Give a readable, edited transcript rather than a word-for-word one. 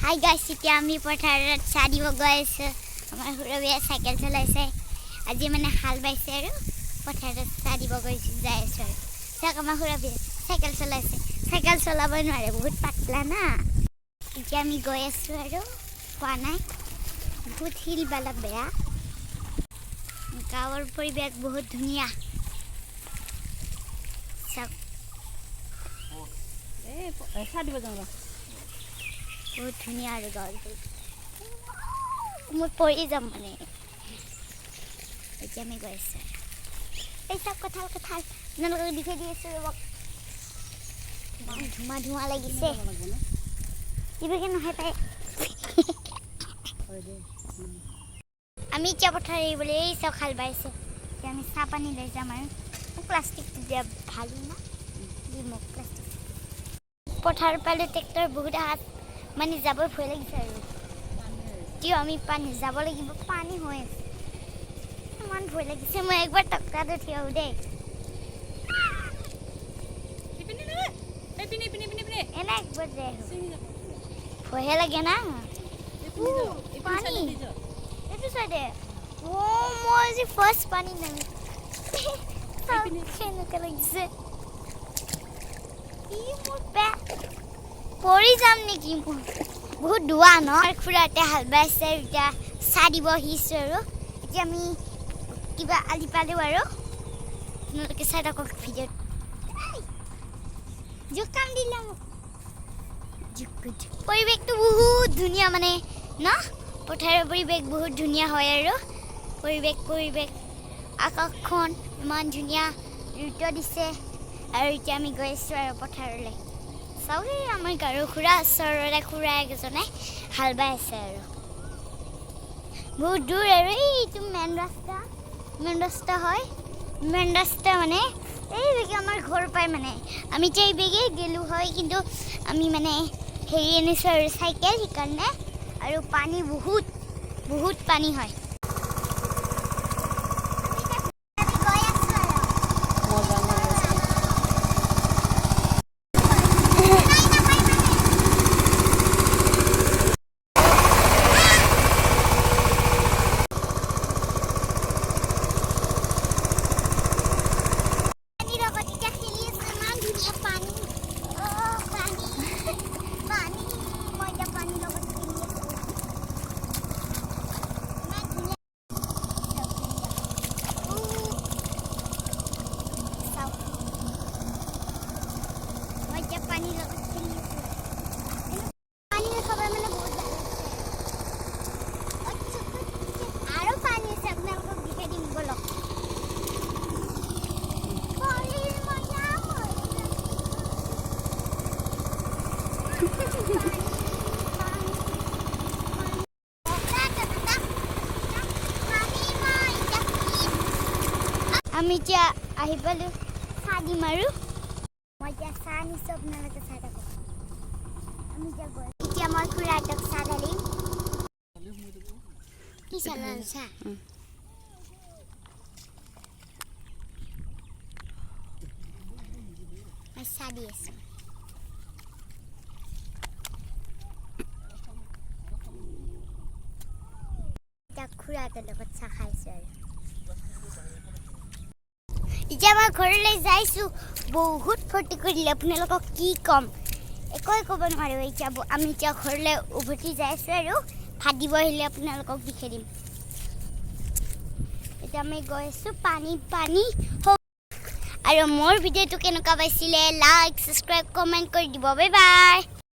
Hi guys, এতিয়া আমি পথাৰত চাৰিব গৈ আছো। আমাৰ হুৰবিয়া চাইকেল চলাইছে। আজি মানে হাল বাইছে আৰু পথাৰত চাৰিব গৈছে যাই আছে। চাক আমাৰ হুৰবিয়া চাইকেল চলাইছে। চাইকেল চলাব নোৱাৰে, বহুত পাতলা না। এতিয়া আমি গৈ আছো আৰু পোৱা নাই। বহুত হিল বালা বেয়া। গাঁৱৰ পৰিৱেশ বহুত ধুনীয়া। চাক চাৰিব যাওঁ বহুত ধুনীয়া আৰু গাঁৱৰ মই পৰি যাম মানে। এতিয়া আমি গৈ আছো। এই চব কঁঠাল আপোনালোকক দেখাই দি আছো ৰ'বক। ধুমা ধুমা লাগিছে। কিবাকে নহয় তাই আমি এতিয়া পথাৰ এৰিবলৈ এই চব হাল বাইছে। এতিয়া আমি চাহ পানী লৈ যাম আৰু মোক প্লাষ্টিকটো দিয়া ভাল না দি মোক প্লাষ্টিক পথাৰ পালে ট্ৰেক্টৰ বহুত হাত মানে যাব ভয় লাগিছে আৰু কিয় আমি পানী যাব লাগিব, পানী হৈ আছে ইমান ভয় লাগিছে। মই একবাৰ টক্কাটো থিয় দেই এনে একবাৰ দে ভয়হে লাগে না পানী এইটো চাইডে। মই আজি ফাৰ্ষ্ট পানী নামি কেনেকুৱা লাগিছে। পৰি যাম নেকি মই বহুত দুৱা ন। খুৰাতে হাল বাইছে এতিয়া চাহ দিব আহিছোঁ আৰু এতিয়া আমি কিবা আলি পালোঁ আৰু আপোনালোকে চাই থাকক ভিডিঅ'ত। জোকাম দিলে মোক পৰিৱেশটো বহুত ধুনীয়া মানে ন। পথাৰৰ পৰিৱেশ বহুত ধুনীয়া হয় আৰু পৰিৱেশ আকাশখন ইমান ধুনীয়া ঋতু দিছে। আৰু এতিয়া আমি গৈ আছোঁ আৰু পথাৰলৈ। চাওক আমাৰ গাৰু খুৰা ওচৰৰে খুৰা এজনে হাল বাই আছে আৰু বহুত দূৰ আৰু এইটো মেইন ৰাস্তা হয়। মেইন ৰাস্তা মানে এইবেগে আমাৰ ঘৰ পায় মানে আমি এতিয়া এইবেগে গ'লোঁ হয়, কিন্তু আমি মানে হেৰি আনিছোঁ আৰু চাইকেল সেইকাৰণে। আৰু পানী বহুত পানী হয়। আমি এতিয়া আহি পালোঁ চাহ দিম আৰু মই এতিয়া চাহ আনিছোঁ, আপোনালোকে চাই থাকক। আমি এতিয়া মই খুৰাহঁতক চাহ ঢালিম। কি চাহ চাহ মই চাহ দি আছোঁ। এতিয়া খুৰাহঁতৰ লগত চাহ খাইছোঁ আৰু এতিয়া মই ঘৰলৈ যাইছোঁ। বহুত ফূৰ্তি কৰিলে, আপোনালোকক কি ক'ম একোৱে ক'ব নোৱাৰোঁ। আমি এতিয়া ঘৰলৈ উভতি যাই আছোঁ আৰু ভাত দিব আহিলে আপোনালোকক দেখাই দিম। এতিয়া আমি গৈ আছোঁ পানী আৰু মোৰ ভিডিঅ'টো কেনেকুৱা পাইছিলে লাইক, ছাবস্ক্ৰাইব, কমেণ্ট কৰি দিব। Bye bye.